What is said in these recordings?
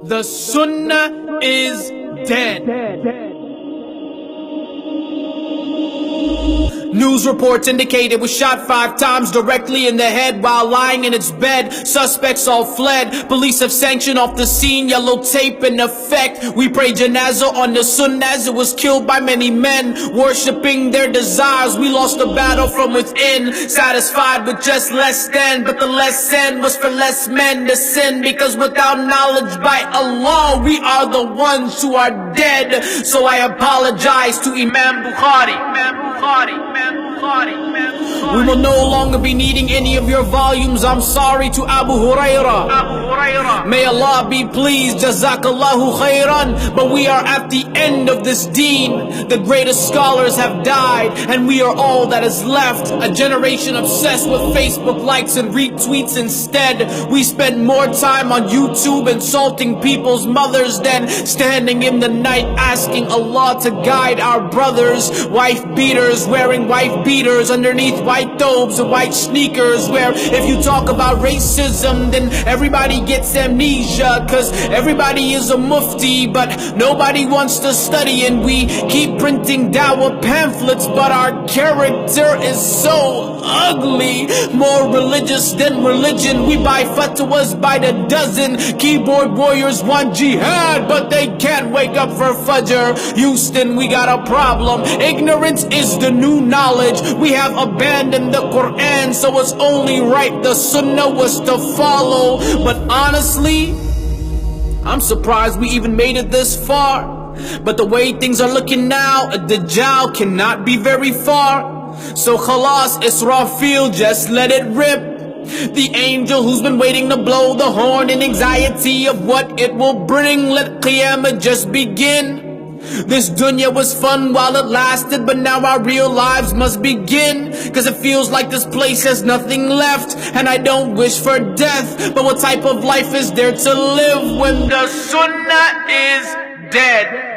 The Sunnah is dead. News reports indicate it was shot 5 times directly in the head while lying in its bed. Suspects all fled. Police have sanctioned off the scene, yellow tape in effect. We pray janazah on the Sunnah as it was killed by many men worshipping their desires. We lost the battle from within, satisfied with just less than. But the less than was for less men to sin, because without knowledge by Allah, we are the ones who are dead. So I apologize to Imam Bukhari. We will no longer be needing any of your volumes. I'm sorry to Abu Hurairah. May Allah be pleased. Jazakallahu khairan. But we are at the end of this deen. The greatest scholars have died, and we are all that is left. A generation obsessed with Facebook likes and retweets instead. We spend more time on YouTube insulting people's mothers than standing in the night asking Allah to guide our brothers. Wife beaters wearing wife beaters underneath white thobes and white sneakers, where if you talk about racism then everybody gets amnesia, cause everybody is a mufti but nobody wants to study. And we keep printing dawah pamphlets but our character is so ugly, more religious than religion. We buy fatwas by the dozen. Keyboard warriors want jihad but they can't wake up for Fajr. Houston, we got a problem. Ignorance is the new knowledge. We have abandoned the Quran, so it's only right the Sunnah was to follow. But honestly, I'm surprised we even made it this far. But the way things are looking now, a Dajjal cannot be very far. So khalas, Israfil, just let it rip. The angel who's been waiting to blow the horn in anxiety of what it will bring. Let Qiyamah just begin. This dunya was fun while it lasted, but now our real lives must begin. Cause it feels like this place has nothing left, and I don't wish for death. But what type of life is there to live when the Sunnah is dead?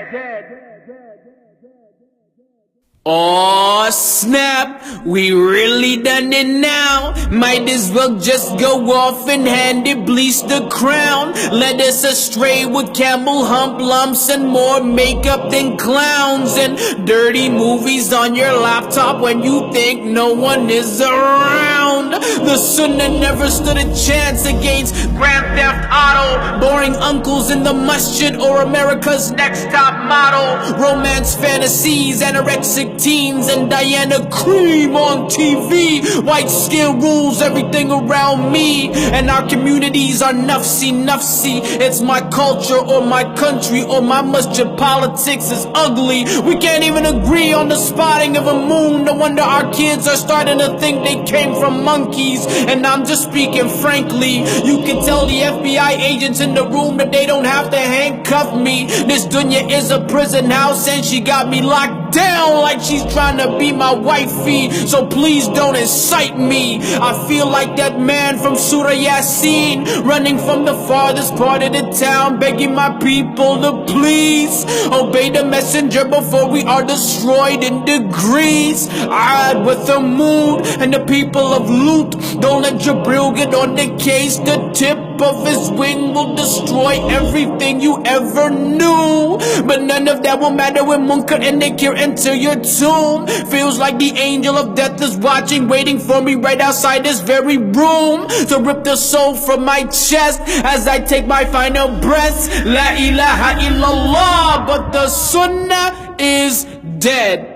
Oh snap, we really done it now. Might as well just go off and hand Iblis the crown. Led us astray with camel hump lumps and more makeup than clowns, and dirty movies on your laptop when you think no one is around. The Sunnah never stood a chance against Grand Theft Auto, boring uncles in the masjid, or America's Next Top Model. Romance fantasies, anorexic teens, and Diana Cream on TV. White skin rules everything around me, and our communities are nufsy. It's my culture or my country or my masjid. Politics is ugly. We can't even agree on the spotting of a moon. No wonder our kids are starting to think they came from monkeys. And I'm just speaking frankly. You can tell the FBI agents in the room that they don't have to handcuff me. This dunya is a prison house, and she got me locked down like she's trying to be my wifey. So please don't incite me. I feel like that man from Surah Yasin, running from the farthest part of the town, begging my people to please obey the messenger before we are destroyed in degrees. I'd with the mood and the people of Lut. Don't let Jabril get on the case. The tip of his wing will destroy everything you ever knew. But none of that will matter when Munkar and Nakir enter your tomb. Feels like the angel of death is watching, waiting for me right outside this very room, to rip the soul from my chest as I take my final breaths. La ilaha illallah. But the Sunnah is dead.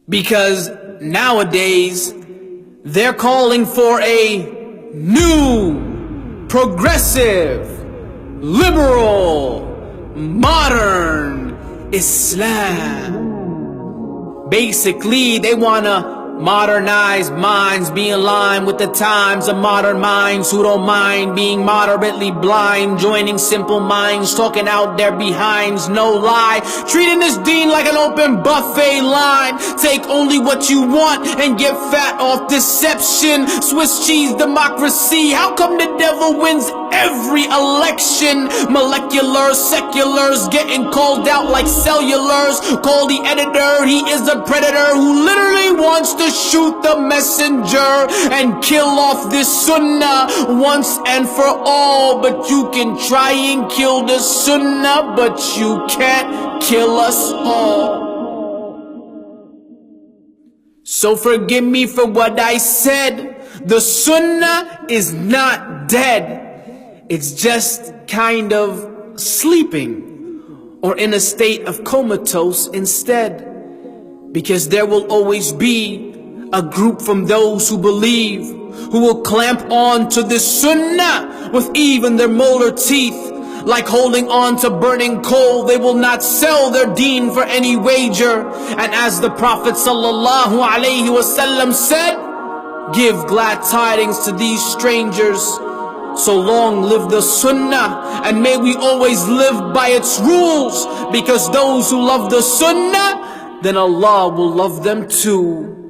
Because nowadays they're calling for a new, progressive, liberal, modern Islam. Basically, they wanna modernize minds, be in line with the times of modern minds who don't mind being moderately blind, joining simple minds, talking out their behinds, no lie, treating this deen like an open buffet line. Take only what you want and get fat off deception. Swiss cheese democracy, how come the devil wins every election. Molecular, seculars getting called out like cellulars. Call the editor, he is a predator who literally wants to shoot the messenger and kill off this sunnah once and for all. But you can try and kill the sunnah, but you can't kill us all. So forgive me for what I said. The sunnah is not dead. It's just kind of sleeping or in a state of comatose instead. Because there will always be a group from those who believe, who will clamp on to this sunnah with even their molar teeth. Like holding on to burning coal, they will not sell their deen for any wager. And as the Prophet sallallahu alaihi wasallam said, give glad tidings to these strangers. So long live the sunnah, and may we always live by its rules, because those who love the sunnah, then Allah will love them too.